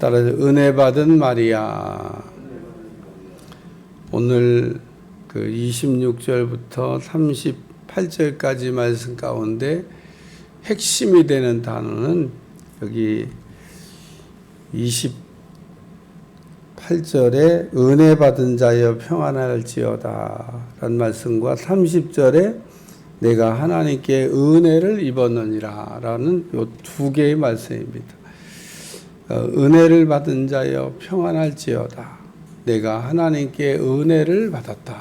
따라서 은혜 받은 마리아. 오늘 그 26절부터 38절까지 말씀 가운데 핵심이 되는 단어는 여기 28절에 은혜 받은 자여 평안할지어다 라는 말씀과 30절에 내가 하나님께 은혜를 입었느니라 라는 이 두 개의 말씀입니다. 은혜를 받은 자여 평안할지어다. 내가 하나님께 은혜를 받았다.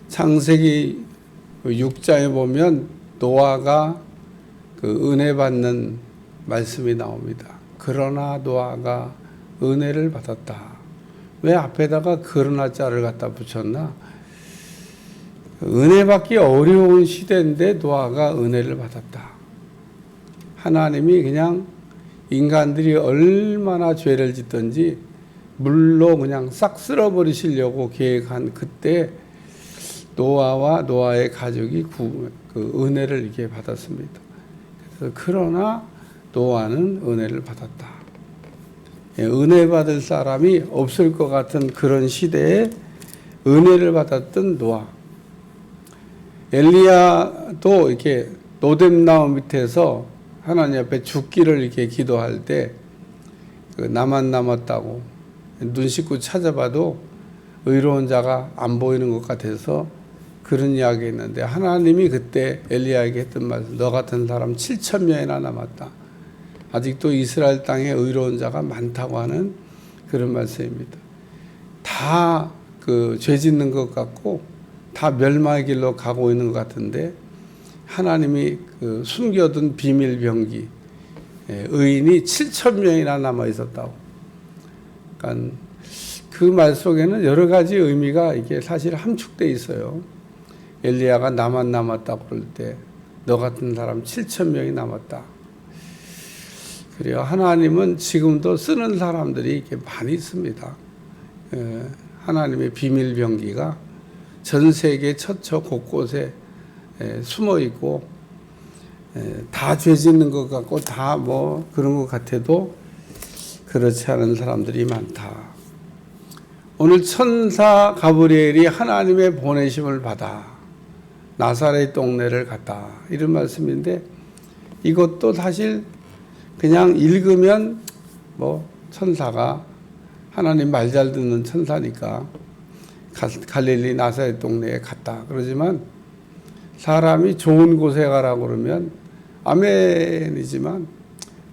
창세기 6장에 보면 노아가 그 은혜 받는 말씀이 나옵니다. 그러나 노아가 은혜를 받았다. 왜 앞에다가 그러나 자를 갖다 붙였나? 은혜 받기 어려운 시대인데 노아가 은혜를 받았다. 하나님이 그냥 인간들이 얼마나 죄를 짓든지 물로 그냥 싹 쓸어버리시려고 계획한 그때 노아와 노아의 가족이 그 은혜를 이렇게 받았습니다. 그래서 그러나 노아는 은혜를 받았다. 은혜 받을 사람이 없을 것 같은 그런 시대에 은혜를 받았던 노아. 엘리야도 이렇게 노뎀나무 밑에서 하나님 앞에 죽기를 이렇게 기도할 때 나만 남았다고 눈 씻고 찾아봐도 의로운 자가 안 보이는 것 같아서 그런 이야기 했는데 하나님이 그때 엘리야에게 했던 말씀, 너 같은 사람 7,000명이나 남았다. 아직도 이스라엘 땅에 의로운 자가 많다고 하는 그런 말씀입니다. 다 그 죄 짓는 것 같고 다 멸망의 길로 가고 있는 것 같은데 하나님이 그 숨겨둔 비밀 병기 의인이 7,000명이나 남아 있었다고. 그러니까 그 말 속에는 여러 가지 의미가 이게 사실 함축돼 있어요. 엘리야가 나만 남았다고 그럴 때 너 같은 사람 7,000명이 남았다. 그래요. 하나님은 지금도 쓰는 사람들이 이렇게 많이 있습니다. 하나님의 비밀 병기가 전 세계 처처 곳곳에 숨어 있고 다 죄 짓는 것 같고 다 뭐 그런 것 같아도 그렇지 않은 사람들이 많다. 오늘 천사 가브리엘이 하나님의 보내심을 받아 나사렛 동네를 갔다. 이런 말씀인데 이것도 사실 그냥 읽으면 뭐 천사가 하나님 말 잘 듣는 천사니까 갈릴리 나사렛 동네에 갔다. 그러지만 사람이 좋은 곳에 가라고 그러면 아멘이지만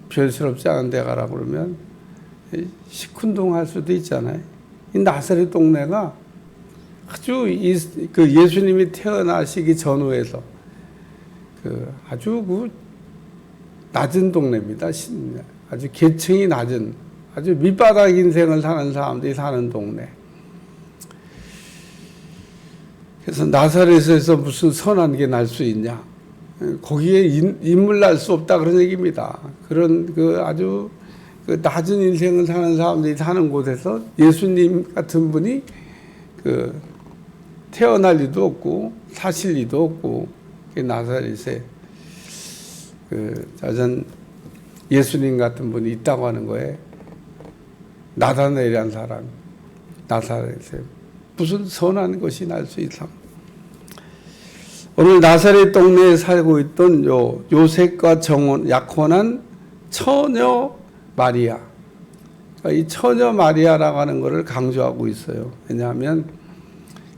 별스럽지 않은 데 가라고 그러면 시큰둥할 수도 있잖아요. 이 나사렛 동네가 아주 그 예수님이 태어나시기 전후에서 아주 그 낮은 동네입니다. 아주 계층이 낮은 아주 밑바닥 인생을 사는 사람들이 사는 동네. 그래서 나사렛에서 무슨 선한 게 날 수 있냐? 거기에 인물 날 수 없다 그런 얘기입니다. 그런 그 아주 그 낮은 인생을 사는 사람들이 사는 곳에서 예수님 같은 분이 그 태어날 리도 없고 사실 리도 없고 나사렛에 그 자전 예수님 같은 분이 있다고 하는 거에 나다나엘이라는 사람 나사렛에 무슨 선한 것이 날 수 있어. 오늘 나사렛 동네에 살고 있던 요셉과 약혼한 처녀 마리아. 이 처녀 마리아라고 하는 것을 강조하고 있어요. 왜냐하면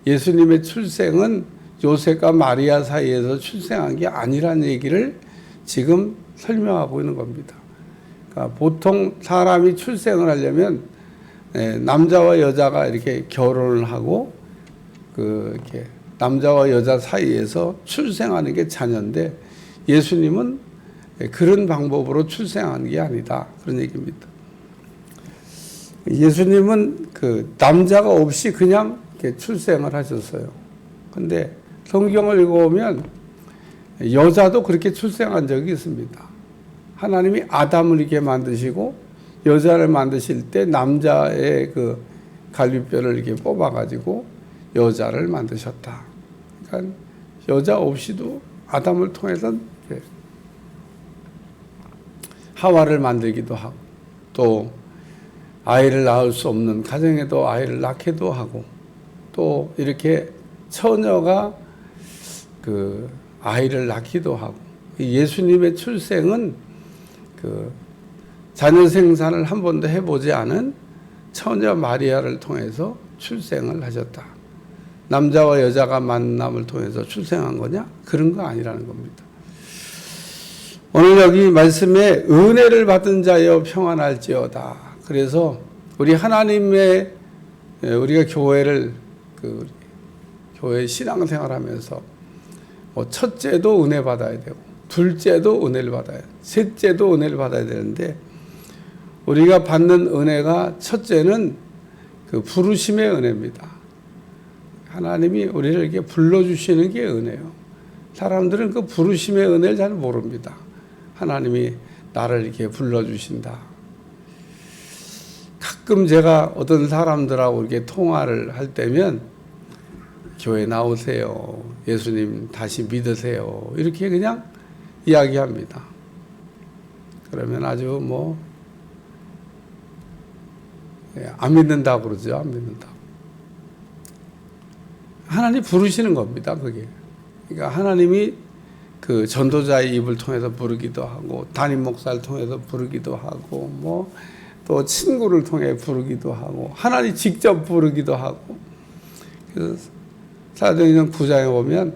예수님의 출생은 요셉과 마리아 사이에서 출생한 게 아니라는 얘기를 지금 설명하고 있는 겁니다. 그러니까 보통 사람이 출생을 하려면 남자와 여자가 이렇게 결혼을 하고 이렇게 남자와 여자 사이에서 출생하는 게 자녀인데 예수님은 그런 방법으로 출생하는 게 아니다. 그런 얘기입니다. 예수님은 그 남자가 없이 그냥 이렇게 출생을 하셨어요. 근데 성경을 읽어보면 여자도 그렇게 출생한 적이 있습니다. 하나님이 아담을 이렇게 만드시고 여자를 만드실 때 남자의 그 갈비뼈를 이렇게 뽑아가지고 여자를 만드셨다. 그러니까 여자 없이도 아담을 통해서 하와를 만들기도 하고 또 아이를 낳을 수 없는 가정에도 아이를 낳기도 하고, 또 이렇게 처녀가 그 아이를 낳기도 하고, 예수님의 출생은 그 자녀 생산을 한 번도 해보지 않은 처녀 마리아를 통해서 출생을 하셨다. 남자와 여자가 만남을 통해서 출생한 거냐? 그런 거 아니라는 겁니다. 오늘 여기 말씀에 은혜를 받은 자여 평안할지어다. 그래서 우리 하나님의, 우리가 교회를 교회 신앙생활하면서 첫째도 은혜 받아야 되고, 둘째도 은혜를 받아야 되고, 셋째도 은혜를 받아야 되는데, 우리가 받는 은혜가 첫째는 그 부르심의 은혜입니다. 하나님이 우리를 이렇게 불러주시는 게 은혜예요. 사람들은 그 부르심의 은혜를 잘 모릅니다. 하나님이 나를 이렇게 불러주신다. 가끔 제가 어떤 사람들하고 이렇게 통화를 할 때면 교회 나오세요. 예수님 다시 믿으세요. 이렇게 그냥 이야기합니다. 그러면 아주 안 믿는다고 그러죠. 안 믿는다고. 하나님 부르시는 겁니다. 그게. 그러니까 하나님이 그 전도자의 입을 통해서 부르기도 하고, 담임 목사를 통해서 부르기도 하고, 또 친구를 통해 부르기도 하고, 하나님 직접 부르기도 하고. 그래서 사도행전 9장에 보면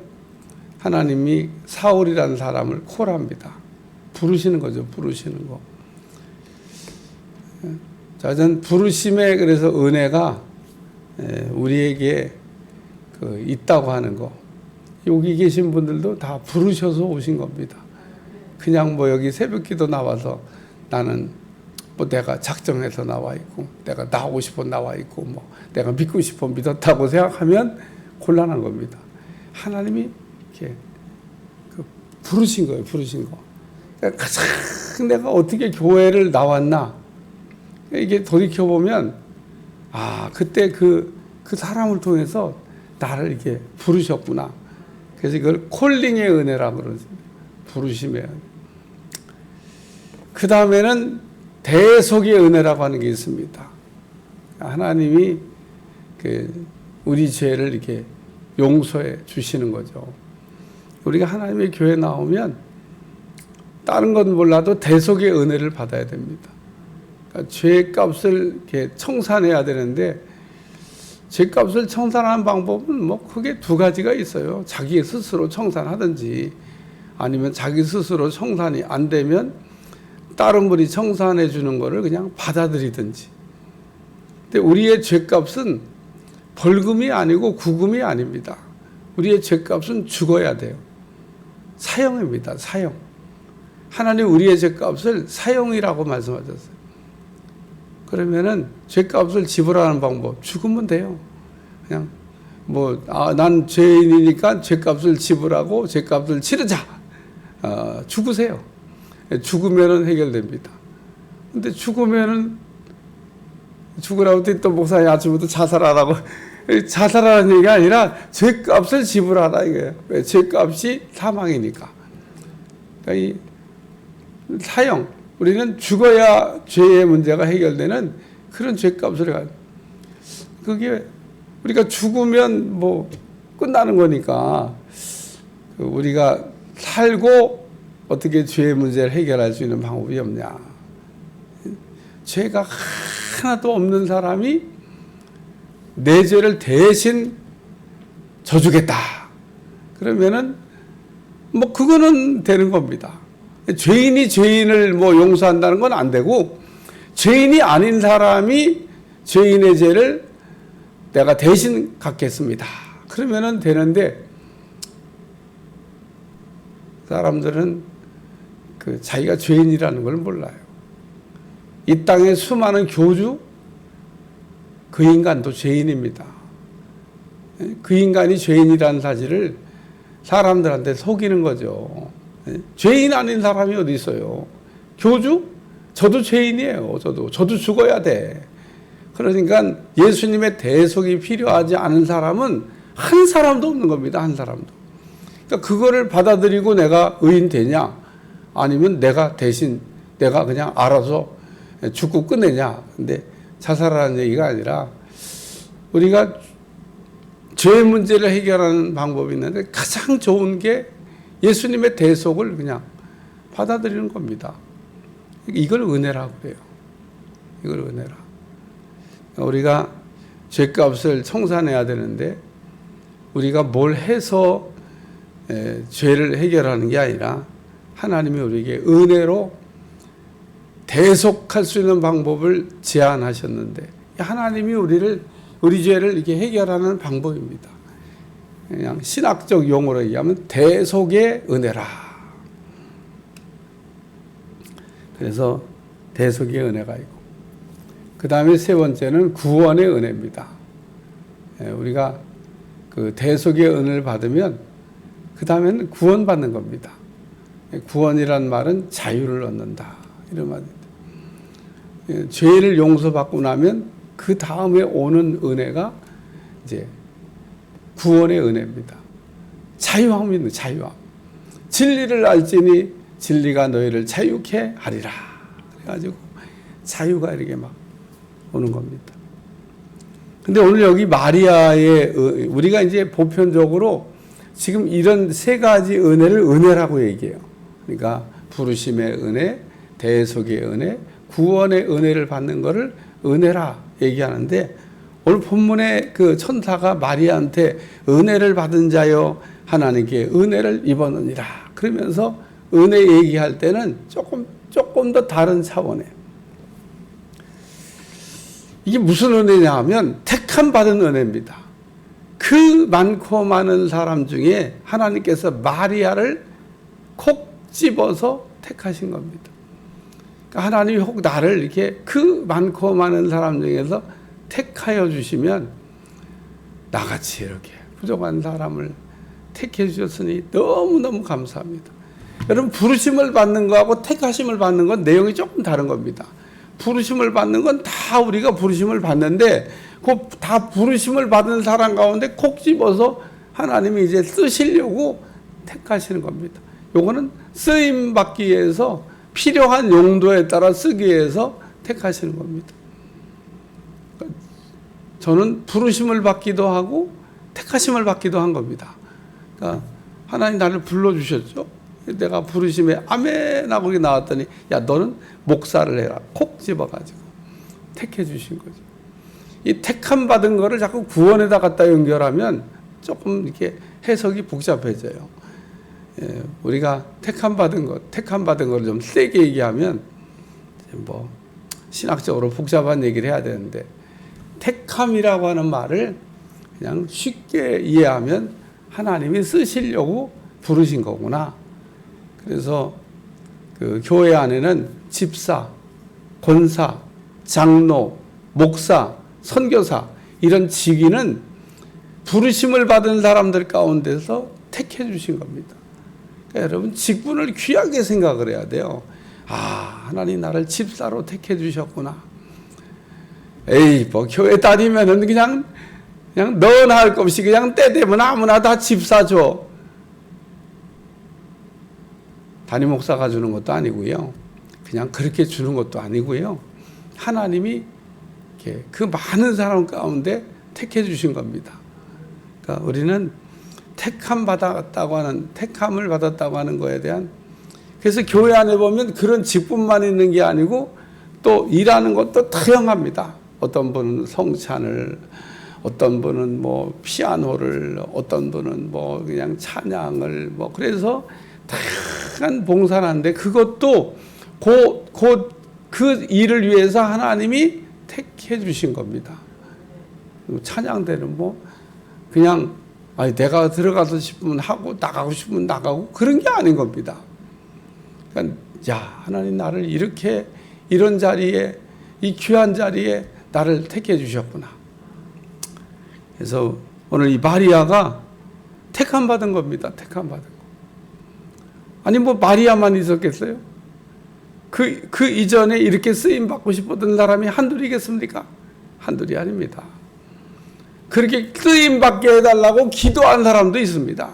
하나님이 사울이라는 사람을 콜합니다. 부르시는 거죠. 부르시는 거. 자, 전 부르심에 그래서 은혜가 우리에게 있다고 하는 거. 여기 계신 분들도 다 부르셔서 오신 겁니다. 그냥 여기 새벽기도 나와서 나는 내가 작정해서 나와 있고, 내가 나오고 싶어 나와 있고, 내가 믿고 싶어 믿었다고 생각하면 곤란한 겁니다. 하나님이 이렇게 부르신 거예요. 부르신 거. 가장 내가 어떻게 교회를 나왔나, 이게 돌이켜보면, 그때 그 사람을 통해서 나를 이렇게 부르셨구나. 그래서 이걸 콜링의 은혜라고 그러죠. 부르심의 은혜. 그 다음에는 대속의 은혜라고 하는 게 있습니다. 하나님이 우리 죄를 이렇게 용서해 주시는 거죠. 우리가 하나님의 교회 나오면 다른 건 몰라도 대속의 은혜를 받아야 됩니다. 그러니까 죄값을 이렇게 청산해야 되는데, 죄값을 청산하는 방법은 크게 두 가지가 있어요. 자기 스스로 청산하든지, 아니면 자기 스스로 청산이 안 되면 다른 분이 청산해 주는 거를 그냥 받아들이든지. 근데 우리의 죄값은 벌금이 아니고 구금이 아닙니다. 우리의 죄값은 죽어야 돼요. 사형입니다. 사형. 하나님 우리의 죄값을 사형이라고 말씀하셨어요. 그러면은 죄값을 지불하는 방법, 죽으면 돼요. 그냥 난 죄인이니까 죄값을 지불하고 죄값을 치르자. 죽으세요. 죽으면은 해결됩니다. 근데 죽으라고 했더니 또 목사님 아침부터 자살하라고. 자살하라는 얘기가 아니라 죄값을 지불하라 이거예요. 왜? 죄값이 사망이니까. 그러니까 이 사형, 우리는 죽어야 죄의 문제가 해결되는 그런 죄값을 해가지고, 그게 우리가 죽으면 끝나는 거니까, 우리가 살고 어떻게 죄의 문제를 해결할 수 있는 방법이 없냐. 죄가 하나도 없는 사람이 내 죄를 대신 져주겠다. 그러면은 그거는 되는 겁니다. 죄인이 죄인을 용서한다는 건 안 되고, 죄인이 아닌 사람이 죄인의 죄를 내가 대신 갚겠습니다. 그러면은 되는데, 사람들은 자기가 죄인이라는 걸 몰라요. 이 땅에 수많은 교주, 그 인간도 죄인입니다. 그 인간이 죄인이라는 사실을 사람들한테 속이는 거죠. 죄인 아닌 사람이 어디 있어요? 교주? 저도 죄인이에요. 저도 죽어야 돼. 그러니까 예수님의 대속이 필요하지 않은 사람은 한 사람도 없는 겁니다. 한 사람도. 그러니까 그거를 받아들이고 내가 의인 되냐? 아니면 내가 대신 내가 그냥 알아서 죽고 끝내냐. 근데 자살하는 얘기가 아니라 우리가 죄의 문제를 해결하는 방법이 있는데 가장 좋은 게 예수님의 대속을 그냥 받아들이는 겁니다. 이걸 은혜라고 그래요. 이걸 은혜라. 우리가 죄값을 청산해야 되는데 우리가 뭘 해서 죄를 해결하는 게 아니라 하나님이 우리에게 은혜로 대속할 수 있는 방법을 제안하셨는데 하나님이 우리 죄를 이렇게 해결하는 방법입니다. 그냥 신학적 용어로 얘기하면 대속의 은혜라. 그래서 대속의 은혜가 있고 그 다음에 세 번째는 구원의 은혜입니다. 우리가 그 대속의 은혜를 받으면 그 다음에는 구원받는 겁니다. 구원이란 말은 자유를 얻는다 이런 말입니다. 죄를 용서받고 나면 그 다음에 오는 은혜가 이제 구원의 은혜입니다. 자유함이 있는 자유함. 진리를 알지니 진리가 너희를 자유케 하리라. 그래가지고 자유가 이렇게 막 오는 겁니다. 근데 오늘 여기 마리아의 우리가 이제 보편적으로 지금 이런 세 가지 은혜를 은혜라고 얘기해요. 그러니까 부르심의 은혜, 대속의 은혜, 구원의 은혜를 받는 것을 은혜라 얘기하는데 오늘 본문에 그 천사가 마리아한테 은혜를 받은 자여 하나님께 은혜를 입었느니라 그러면서 은혜 얘기할 때는 조금 더 다른 차원에 이게 무슨 은혜냐 하면 택함 받은 은혜입니다. 그 많고 많은 사람 중에 하나님께서 마리아를 콕 집어서 택하신 겁니다. 그러니까 하나님이 혹 나를 이렇게 그 많고 많은 사람 중에서 택하여 주시면 나같이 이렇게 부족한 사람을 택해 주셨으니 너무너무 감사합니다. 여러분 부르심을 받는 거하고 택하심을 받는 건 내용이 조금 다른 겁니다. 부르심을 받는 건 다 우리가 부르심을 받는데 그 다 부르심을 받은 사람 가운데 콕 집어서 하나님이 이제 쓰시려고 택하시는 겁니다. 요거는 쓰임 받기 위해서 필요한 용도에 따라 쓰기 위해서 택하시는 겁니다. 저는 부르심을 받기도 하고 택하심을 받기도 한 겁니다. 그러니까 하나님 나를 불러주셨죠. 내가 부르심에 아멘 하고 나왔더니 야 너는 목사를 해라. 콕 집어가지고 택해 주신 거죠. 이 택함 받은 거를 자꾸 구원에다 갖다 연결하면 조금 이렇게 해석이 복잡해져요. 우리가 택함 받은 거를 좀 세게 얘기하면 뭐 신학적으로 복잡한 얘기를 해야 되는데 택함이라고 하는 말을 그냥 쉽게 이해하면 하나님이 쓰시려고 부르신 거구나. 그래서 그 교회 안에는 집사, 권사, 장로, 목사, 선교사 이런 직위는 부르심을 받은 사람들 가운데서 택해 주신 겁니다. 그러니까 여러분 직분을 귀하게 생각을 해야 돼요. 아 하나님 나를 집사로 택해 주셨구나. 에이 뭐 교회 다니면은 그냥 너나 할 것 없이 그냥 때 되면 아무나 다 집사 줘. 담임 목사가 주는 것도 아니고요. 그냥 그렇게 주는 것도 아니고요. 하나님이 이렇게 그 많은 사람 가운데 택해 주신 겁니다. 그러니까 우리는 택함을 받았다고 하는 거에 대한 그래서 교회 안에 보면 그런 직분만 있는 게 아니고 또 일하는 것도 다양합니다. 어떤 분은 성찬을, 어떤 분은 뭐 피아노를, 어떤 분은 뭐 그냥 찬양을 뭐 그래서 다양한 봉사를 하는데 그것도 그 일을 위해서 하나님이 택해 주신 겁니다. 찬양대는 뭐 그냥 내가 들어가서 싶으면 하고 나가고 싶으면 나가고 그런 게 아닌 겁니다. 그러니까 하나님 나를 이렇게 이런 자리에 이 귀한 자리에 나를 택해 주셨구나. 그래서 오늘 이 마리아가 택함 받은 겁니다. 택함 받은 거. 아니 뭐 마리아만 있었겠어요? 그 이전에 이렇게 쓰임 받고 싶었던 사람이 한둘이겠습니까? 한둘이 아닙니다. 그렇게 쓰임 받게 해달라고 기도한 사람도 있습니다.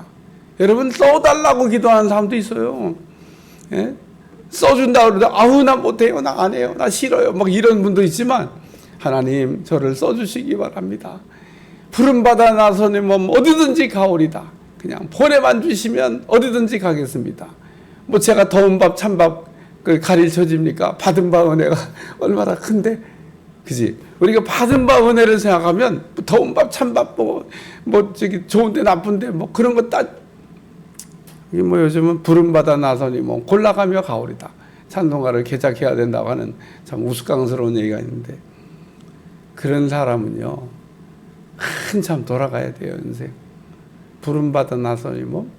여러분 써달라고 기도하는 사람도 있어요. 예? 써준다 그러다 아우 나 못해요, 나 안 해요, 나 싫어요, 막 이런 분도 있지만 하나님 저를 써주시기 바랍니다. 부름받아 나서니 뭐 어디든지 가오리다. 그냥 보내만 주시면 어디든지 가겠습니다. 뭐 제가 더운 밥 찬밥 가릴 처지입니까? 받은 바 은혜가 얼마나 큰데, 그지? 우리가 받은 바 은혜를 생각하면 더운 밥 찬밥 뭐 저기 좋은데 나쁜데 뭐 그런 거 뭐 요즘은 부름받아 나서니 뭐 골라가며 가오리다. 찬송가를 개작해야 된다고 하는 참 우스꽝스러운 얘기가 있는데, 그런 사람은요 한참 돌아가야 돼요. 인생 부름받아 나서니 뭐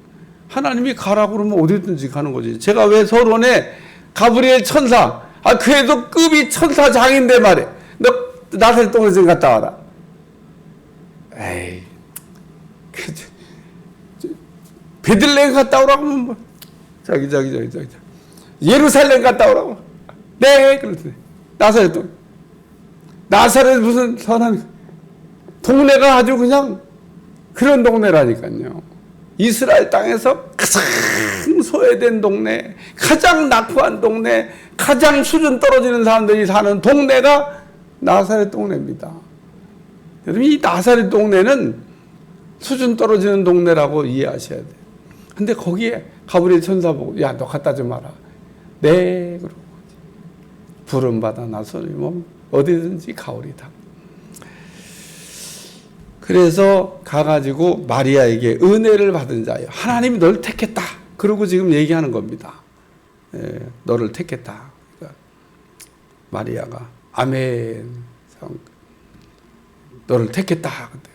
하나님이 가라고 그러면 어디든지 가는 거지. 제가 왜 서론에 가브리엘 천사, 그래도 급이 천사장인데 말이야, 너 나사렛 동네 좀 갔다 와라. 에이, 베들레헴 갔다 오라고 하면 뭐 저기 예루살렘 갔다 오라고. 네, 그렇대. 나사렛 무슨 선한 동네가 아주 그냥 그런 동네라니까요. 이스라엘 땅에서 가장 소외된 동네, 가장 낙후한 동네, 가장 수준 떨어지는 사람들이 사는 동네가 나사렛 동네입니다. 여러분, 이 나사렛 동네는 수준 떨어지는 동네라고 이해하셔야 돼요. 근데 거기에 가브리엘 천사 보고, 야, 너 갖다 좀 마라. 네, 그러고 부름받아 나서니 뭐 어디든지 가오리다. 그래서 가가지고 마리아에게 은혜를 받은 자여, 하나님이 널 택했다. 그러고 지금 얘기하는 겁니다. 너를 택했다. 그러니까 마리아가 아멘, 너를 택했다. 근데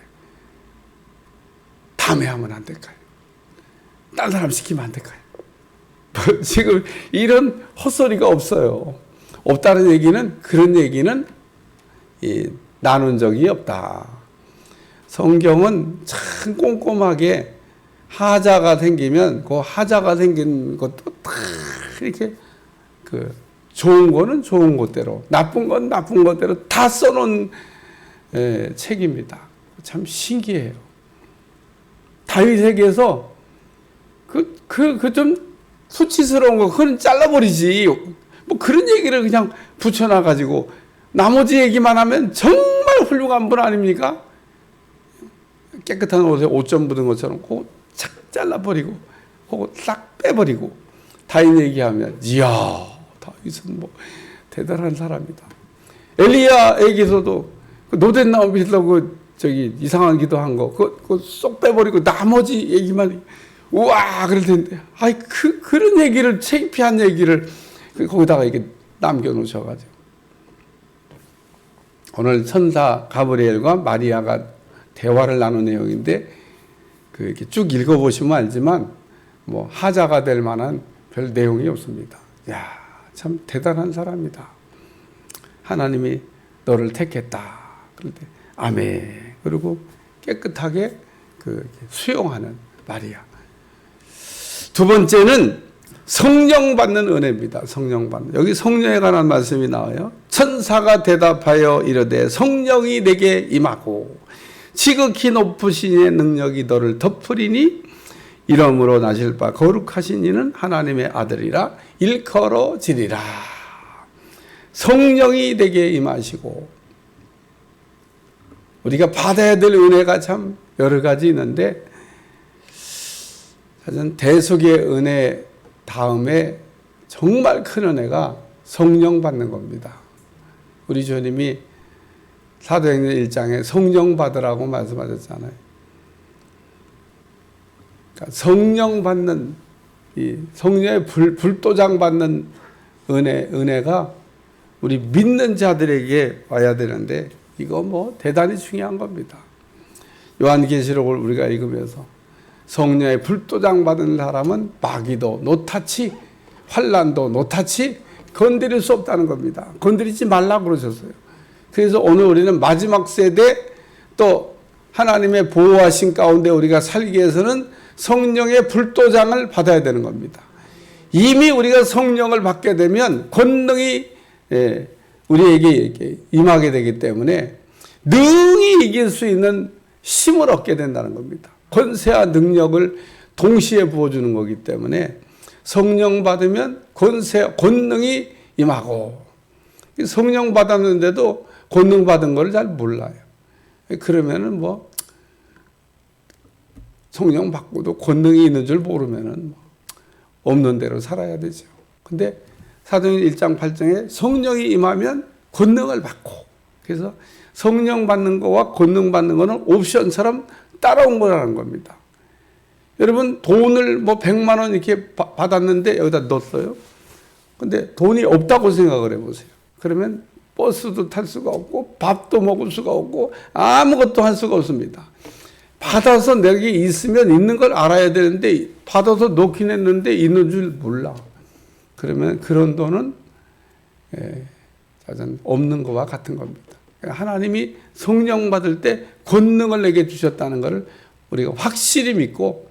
다음에 하면 안 될까요? 딴 사람 시키면 안 될까요? 지금 이런 헛소리가 없어요. 없다는 얘기는, 그런 얘기는 나눈 적이 없다. 성경은 참 꼼꼼하게 하자가 생기면 그 하자가 생긴 것도 다 이렇게 좋은 거는 좋은 것대로, 나쁜 건 나쁜 것대로 다 써놓은 책입니다. 참 신기해요. 다윗에게서 좀 수치스러운 거, 그건 잘라버리지. 뭐 그런 얘기를 그냥 붙여놔가지고 나머지 얘기만 하면 정말 훌륭한 분 아닙니까? 깨끗한 옷에 옷 좀 묻은 것처럼 그거 착 잘라버리고 그거 싹 빼버리고 다윗 얘기하면 이야, 다윗은 뭐 대단한 사람이다. 엘리야에게서도 노된 나무 빌려고 저기 이상한 기도한 거 그거 쏙 빼버리고 나머지 얘기만 우와 그럴 텐데, 그런 얘기를, 창피한 얘기를 거기다가 이렇게 남겨놓으셔가지고. 오늘 천사 가브리엘과 마리아가 대화를 나눈 내용인데, 이렇게 쭉 읽어보시면 알지만 뭐 하자가 될 만한 별 내용이 없습니다. 야, 참 대단한 사람이다. 하나님이 너를 택했다. 그럴 때 아멘. 그리고 깨끗하게 수용하는 마리아. 두 번째는 성령 받는 은혜입니다. 성령 받는. 여기 성령에 관한 말씀이 나와요. 천사가 대답하여 이르되 성령이 내게 임하고 지극히 높으신 이의 능력이 너를 덮으리니 이러므로 나실 바 거룩하신 이는 하나님의 아들이라 일컬어지리라. 성령이 내게 임하시고, 우리가 받아야 될 은혜가 참 여러 가지 있는데, 사실 대속의 은혜 다음에 정말 큰 은혜가 성령 받는 겁니다. 우리 주님이 사도행전 1장에 성령 받으라고 말씀하셨잖아요. 그러니까 성령 받는, 이 성령의 불도장 받는 은혜가 우리 믿는 자들에게 와야 되는데, 이거 뭐 대단히 중요한 겁니다. 요한계시록을 우리가 읽으면서 성령의 불도장 받은 사람은 마귀도 노타치, 환난도 노타치 건드릴 수 없다는 겁니다. 건드리지 말라고 그러셨어요. 그래서 오늘 우리는 마지막 세대, 또 하나님의 보호하신 가운데 우리가 살기 위해서는 성령의 불도장을 받아야 되는 겁니다. 이미 우리가 성령을 받게 되면 권능이 우리에게 임하게 되기 때문에 능히 이길 수 있는 힘을 얻게 된다는 겁니다. 권세와 능력을 동시에 부어주는 거기 때문에 성령 받으면 권능이 임하고, 성령 받았는데도 권능 받은 걸 잘 몰라요. 그러면은 뭐 성령 받고도 권능이 있는 줄 모르면은 없는 대로 살아야 되죠. 근데 사도행전 1장 8장에 성령이 임하면 권능을 받고, 그래서 성령 받는 거와 권능 받는 거는 옵션처럼 따라온 거라는 겁니다. 여러분 돈을 뭐 100만 원 이렇게 받았는데 여기다 넣었어요. 근데 돈이 없다고 생각을 해보세요. 그러면 버스도 탈 수가 없고 밥도 먹을 수가 없고 아무것도 할 수가 없습니다. 받아서 내게 있으면 있는 걸 알아야 되는데 받아서 놓긴 했는데 있는 줄 몰라. 그러면 그런 돈은 없는 것과 같은 겁니다. 하나님이 성령 받을 때 권능을 내게 주셨다는 것을 우리가 확실히 믿고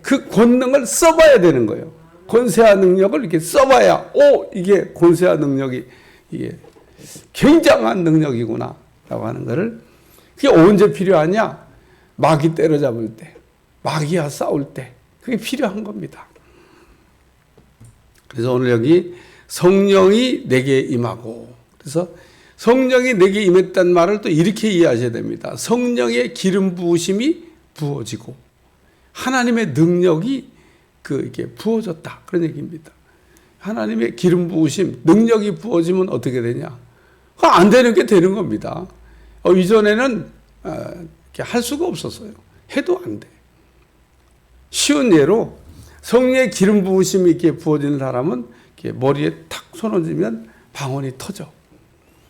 그 권능을 써봐야 되는 거예요. 권세와 능력을 이렇게 써봐야 이게 권세와 능력이 이게 굉장한 능력이구나 라고 하는 것을, 그게 언제 필요하냐? 마귀 때려잡을 때, 마귀와 싸울 때 그게 필요한 겁니다. 그래서 오늘 여기 성령이 내게 임하고, 그래서 성령이 내게 임했다는 말을 또 이렇게 이해하셔야 됩니다. 성령의 기름 부으심이 부어지고 하나님의 능력이 이렇게 부어졌다, 그런 얘기입니다. 하나님의 기름 부으심, 능력이 부어지면 어떻게 되냐? 안 되는 게 되는 겁니다. 이전에는 이렇게 할 수가 없었어요. 해도 안 돼. 쉬운 예로 성령의 기름 부으심이 이렇게 부어지는 사람은 이렇게 머리에 탁 손 얹으면 방언이 터져.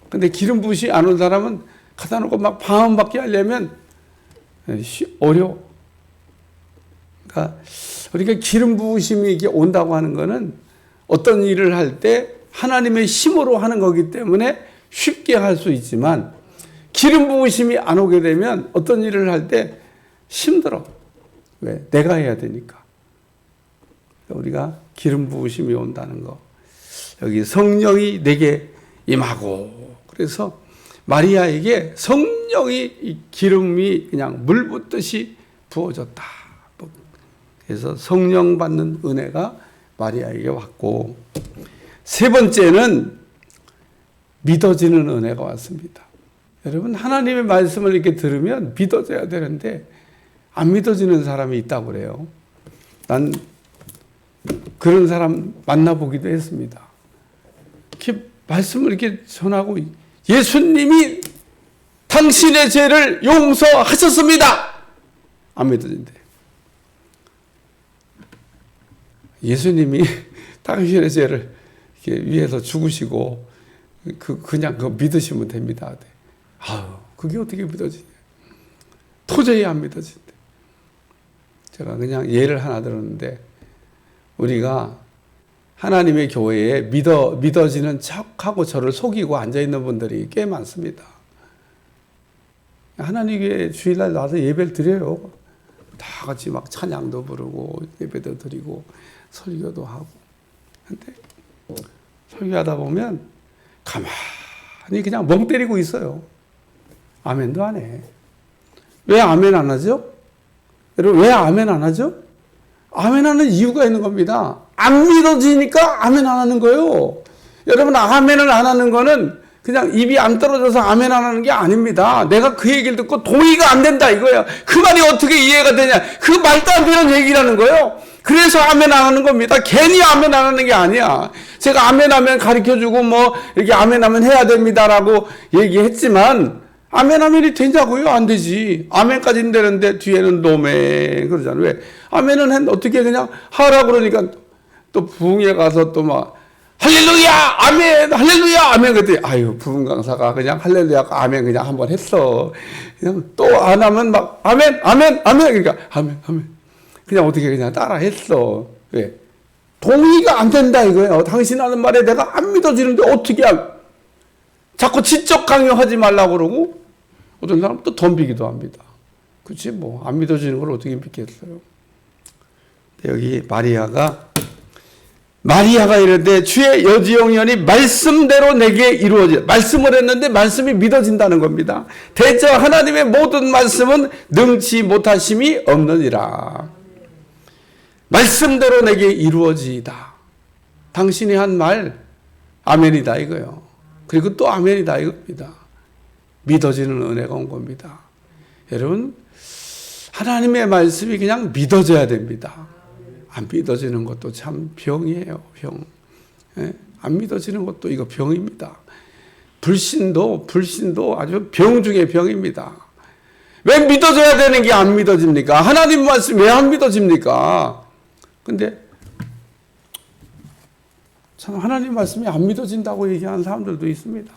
근데 기름 부으시 안 온 사람은 갖다 놓고 막 방언밖에 하려면 어려워. 그러니까 우리가 기름 부으심이 이게 온다고 하는 거는 어떤 일을 할 때 하나님의 힘으로 하는 거기 때문에 쉽게 할 수 있지만, 기름 부으심이 안 오게 되면 어떤 일을 할 때 힘들어. 왜? 내가 해야 되니까. 우리가 기름 부으심이 온다는 거. 여기 성령이 내게 임하고, 그래서 마리아에게 성령이 기름이 그냥 물 붓듯이 부어졌다. 그래서 성령 받는 은혜가 마리아에게 왔고, 세 번째는 믿어지는 은혜가 왔습니다. 여러분, 하나님의 말씀을 이렇게 들으면 믿어져야 되는데 안 믿어지는 사람이 있다고 그래요. 난 그런 사람 만나보기도 했습니다. 이렇게 말씀을 이렇게 전하고, 예수님이 당신의 죄를 용서하셨습니다. 안 믿어진대. 예수님이 당신의 죄를 이렇게 위해서 죽으시고 그냥 그거 믿으시면 됩니다. 그게 어떻게 믿어지냐? 도저히 안 믿어진대. 제가 그냥 예를 하나 들었는데, 우리가 하나님의 교회에 믿어지는 척하고 저를 속이고 앉아있는 분들이 꽤 많습니다. 하나님 교회 주일날 나와서 예배를 드려요. 다 같이 막 찬양도 부르고 예배도 드리고 설교도 하고. 근데 설교하다 보면 가만히 그냥 멍 때리고 있어요. 아멘도 안 해. 왜 아멘 안 하죠? 여러분, 왜 아멘 안 하죠? 아멘 하는 이유가 있는 겁니다. 안 믿어지니까 아멘 안 하는 거예요. 여러분, 아멘을 안 하는 거는 그냥 입이 안 떨어져서 아멘 안 하는 게 아닙니다. 내가 그 얘기를 듣고 동의가 안 된다 이거예요. 그 말이 어떻게 이해가 되냐? 그 말도 안 되는 얘기라는 거예요. 그래서 아멘 안 하는 겁니다. 괜히 아멘 안 하는 게 아니야. 제가 아멘 하면 가르쳐주고 뭐 이렇게 아멘 하면 해야 됩니다라고 얘기했지만, 아멘 하면이 되냐고요? 안 되지. 아멘까지는 되는데 뒤에는 노멘 그러잖아요. 왜? 아멘은 어떻게 그냥 하라 그러니까 또 부흥회 가서 또 막 할렐루야 아멘 할렐루야 아멘 그랬더니 부흥 강사가 그냥 할렐루야 아멘 그냥 한번 했어. 그냥 또 안 하면 막 아멘 아멘 아멘 그러니까 아멘 아멘 그냥 어떻게 그냥 따라 했어. 왜? 동의가 안 된다 이거예요. 당신 하는 말에 내가 안 믿어지는데 어떻게 자꾸 지적 강요하지 말라고 그러고, 어떤 사람은 또 덤비기도 합니다. 그치, 뭐, 안 믿어지는 걸 어떻게 믿겠어요. 여기 마리아가 이랬는데, 주의 여지용연이 말씀대로 내게 이루어져. 말씀을 했는데 말씀이 믿어진다는 겁니다. 대저 하나님의 모든 말씀은 능치 못하심이 없느니라. 말씀대로 내게 이루어지이다. 당신이 한 말 아멘이다 이거요. 그리고 또 아멘이다 이겁니다. 믿어지는 은혜가 온 겁니다. 여러분, 하나님의 말씀이 그냥 믿어져야 됩니다. 안 믿어지는 것도 참 병이에요. 병. 예? 안 믿어지는 것도 이거 병입니다. 불신도 아주 병 중에 병입니다. 왜 믿어져야 되는 게 안 믿어집니까? 하나님 말씀 왜 안 믿어집니까? 근데 참 하나님 말씀이 안 믿어진다고 얘기하는 사람들도 있습니다.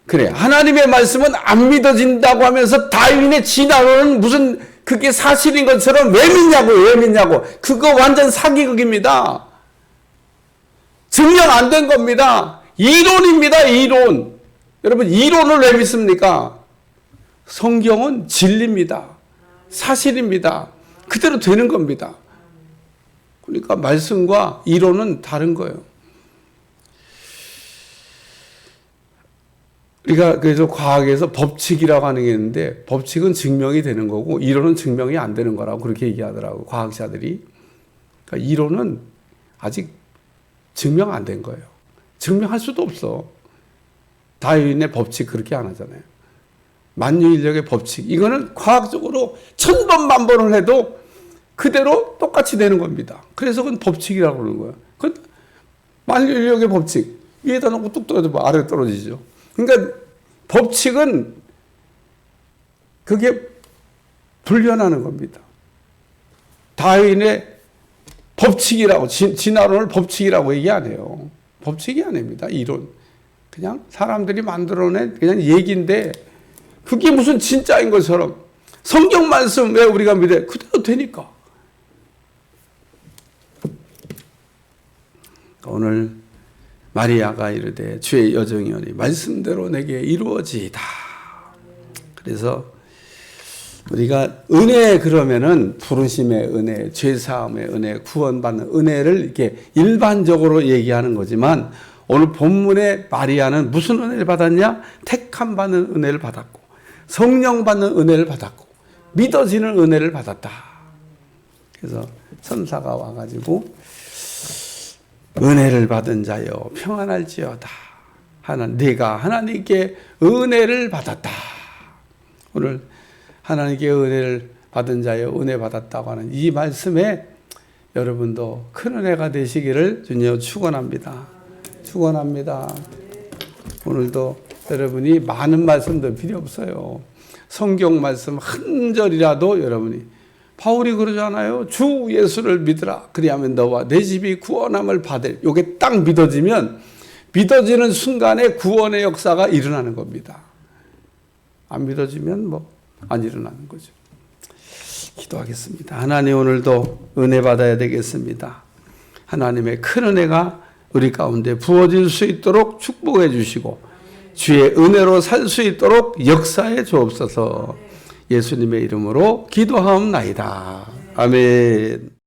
그래, 하나님의 말씀은 안 믿어진다고 하면서 다윈의 진화론은 무슨 그게 사실인 것처럼 왜 믿냐고. 그거 완전 사기극입니다. 증명 안 된 겁니다. 이론입니다, 이론. 여러분, 이론을 왜 믿습니까? 성경은 진리입니다. 사실입니다. 그대로 되는 겁니다. 그러니까 말씀과 이론은 다른 거예요. 우리가 그래서 과학에서 법칙이라고 하는 게 있는데, 법칙은 증명이 되는 거고 이론은 증명이 안 되는 거라고 그렇게 얘기하더라고요, 과학자들이. 그러니까 이론은 아직 증명 안 된 거예요. 증명할 수도 없어. 다윈의 법칙 그렇게 안 하잖아요. 만유인력의 법칙, 이거는 과학적으로 천번 만번을 해도 그대로 똑같이 되는 겁니다. 그래서 그건 법칙이라고 그러는 거예요. 그건 만유인력의 법칙, 위에다 놓고 뚝 떨어지면 아래로 떨어지죠. 그러니까 법칙은 그게 불변하는 겁니다. 다윈의 법칙이라고, 진화론을 법칙이라고 얘기 안 해요. 법칙이 아닙니다. 이론. 그냥 사람들이 만들어낸 그냥 얘기인데 그게 무슨 진짜인 것처럼 성경 말씀 왜 우리가 믿어요? 그대로 되니까. 오늘 마리아가 이르되 주의 여정이오니 말씀대로 내게 이루어지이다. 그래서 우리가 은혜 그러면은 부르심의 은혜, 죄사함의 은혜, 구원받는 은혜를 이렇게 일반적으로 얘기하는 거지만 오늘 본문의 마리아는 무슨 은혜를 받았냐? 택함 받는 은혜를 받았고 성령 받는 은혜를 받았고 믿어지는 은혜를 받았다. 그래서 천사가 와가지고 은혜를 받은 자여 평안할지어다. 네가 하나님께 은혜를 받았다. 오늘 하나님께 은혜를 받은 자여 은혜 받았다고 하는 이 말씀에 여러분도 큰 은혜가 되시기를 주님 축원합니다. 축원합니다. 오늘도 여러분이 많은 말씀도 필요 없어요. 성경 말씀 한 절이라도 여러분이, 바울이 그러잖아요. 주 예수를 믿으라. 그리하면 너와 내 집이 구원함을 받을. 이게 딱 믿어지면 믿어지는 순간에 구원의 역사가 일어나는 겁니다. 안 믿어지면 안 일어나는 거죠. 기도하겠습니다. 하나님, 오늘도 은혜 받아야 되겠습니다. 하나님의 큰 은혜가 우리 가운데 부어질 수 있도록 축복해 주시고 주의 은혜로 살 수 있도록 역사해 주옵소서. 예수님의 이름으로 기도하옵나이다. 아멘.